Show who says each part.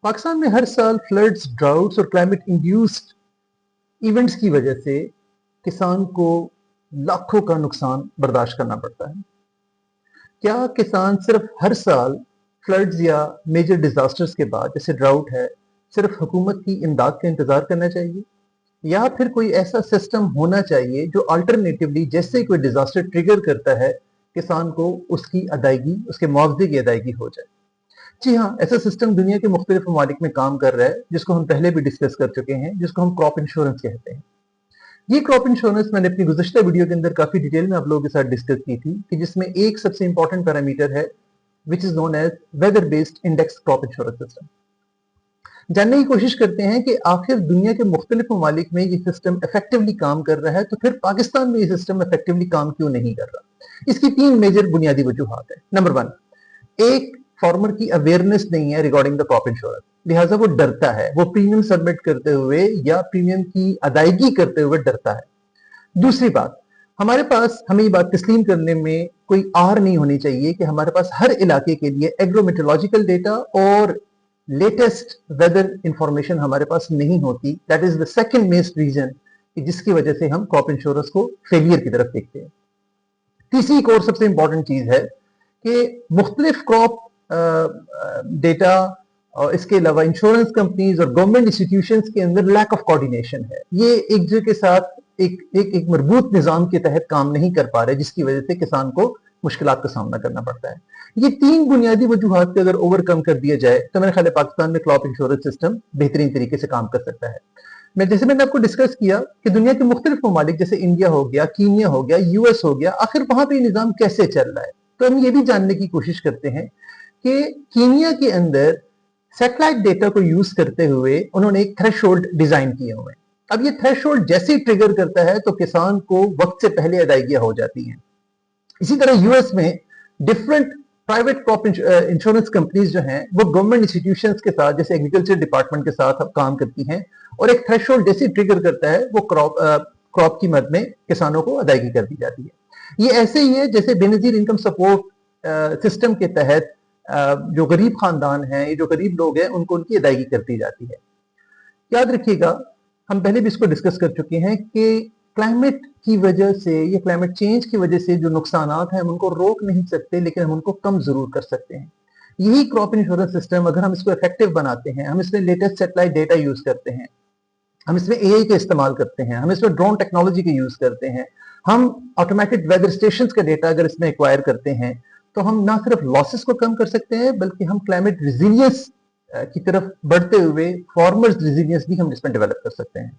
Speaker 1: पाकिस्तान में हर साल floods, droughts और क्लाइमेट इंड्यूस्ड इवेंट्स की वजह से किसान को लाखों का नुकसान बर्दाश्त करना पड़ता है। क्या किसान सिर्फ हर साल फ्लड्स या मेजर डिजास्टर्स के बाद, जैसे ड्राउट है, सिर्फ हुकूमत की इमदाद का इंतजार करना चाहिए, या फिर कोई ऐसा सिस्टम होना चाहिए जो अल्टरनेटिवली जैसे कोई डिजास्टर ट्रिगर करता है, किसान को उसकी अदायगी, उसके मुआवजे की अदायगी हो जाए? जी हाँ, ऐसा सिस्टम दुनिया के मुख्तलिफ ममालिक में काम कर रहा है, जिसको हम पहले भी डिस्कस कर चुके हैं, जिसको हम क्रॉप इंश्योरेंस कहते हैं। ये क्रॉप इंश्योरेंस मैंने अपनी गुज़श्ता वीडियो के अंदर काफी डिटेल में आप लोगों के साथ डिस्कस की थी, कि जिसमें एक सबसे इंपॉर्टेंट पैरामीटर है which is known as weather based index crop insurance system. जानने की कोशिश करते हैं कि आखिर दुनिया के मुख्तलिफ ममालिक में ये सिस्टम इफेक्टिवली काम कर रहा है, तो फिर पाकिस्तान में ये सिस्टम इफेक्टिवली काम क्यों नहीं कर रहा। इसकी 3 मेजर बुनियादी वजूहात है। नंबर 1, एक फार्मर की अवेयरनेस नहीं है रिगार्डिंग द क्रॉप इंश्योरेंस, लिहाजा वो डरता है, वो प्रीमियम सबमिट करते हुए या प्रीमियम की अदायगी करते हुए डरता है। दूसरी बात, हमारे पास, हमें ये बात तस्लीम करने में कोई आर नहीं होनी चाहिए कि हमारे पास हर इलाके के लिए एग्रोमेट्रोलॉजिकल डेटा और लेटेस्ट वेदर इंफॉर्मेशन हमारे पास नहीं होती। That is the second most reason जिसकी वजह से हम क्रॉप इंश्योरेंस को फेलियर की तरफ देखते हैं। तीसरी एक और सबसे इंपॉर्टेंट चीज है कि मुख्तलिफ क्रॉप डेटा और इसके अलावा इंश्योरेंस कंपनीज और गवर्नमेंट इंस्टीट्यूशंस के अंदर लैक ऑफ कोऑर्डिनेशन है। ये एक दूसरे के साथ एक मजबूत निजाम के तहत काम नहीं कर पा रहे, जिसकी वजह से किसान को मुश्किलात का सामना करना पड़ता है। ये 3 बुनियादी वजूहात को अगर ओवरकम कर दिया जाए तो मेरे ख्याल है पाकिस्तान में क्रॉप इंश्योरेंस सिस्टम बेहतरीन तरीके से काम कर सकता है। जैसे मैंने आपको डिस्कस किया कि दुनिया के मुख्तलिफ ममालिक जैसे इंडिया हो गया, कीनिया हो गया, यूएस हो गया, आखिर वहां पे निजाम कैसे चल रहा है। तो हम ये भी जानने की कोशिश करते हैं कि कीनिया के अंदर सैटेलाइट डेटा को यूज करते हुए उन्होंने एक थ्रेशोल्ड डिजाइन किए हुए हैं। अब ये थ्रेशोल्ड जैसे ही ट्रिगर करता है तो किसान को वक्त से पहले अदायगियां हो जाती हैं। इसी तरह यूएस में different private crop insurance companies जो हैं वो गवर्नमेंट इंस्टीट्यूशंस के साथ, जैसे एग्रीकल्चर डिपार्टमेंट के साथ अब काम करती हैं, और एक थ्रेशोल्ड जैसे ट्रिगर करता है वो क्रॉप की मद में किसानों को अदायगी कर दी जाती है। ये ऐसे ही है जैसे बेनजीर इनकम सपोर्ट सिस्टम के तहत जो गरीब खानदान हैं, ये जो गरीब लोग हैं, उनको उनकी अदायगी कर दी जाती है। याद रखिएगा, हम पहले भी इसको डिस्कस कर चुके हैं कि क्लाइमेट की वजह से, ये क्लाइमेट चेंज की वजह से जो नुकसानात हैं हम उनको रोक नहीं सकते, लेकिन हम उनको कम जरूर कर सकते हैं। यही क्रॉप इंश्योरेंस सिस्टम, अगर हम इसको इफेक्टिव बनाते हैं, हम इसमें लेटेस्ट सैटेलाइट डेटा यूज करते हैं, हम इसमें एआई का इस्तेमाल करते हैं, हम इसमें ड्रोन टेक्नोलॉजी का यूज करते हैं, हम ऑटोमेटिक वेदर स्टेशन का डेटा अगर इसमें एक्वायर करते हैं, तो हम ना सिर्फ लॉसेस को कम कर सकते हैं, बल्कि हम क्लाइमेट रेजिलियंस की तरफ बढ़ते हुए फार्मर्स रेजिलियंस भी हम इसमें डेवलप कर सकते हैं।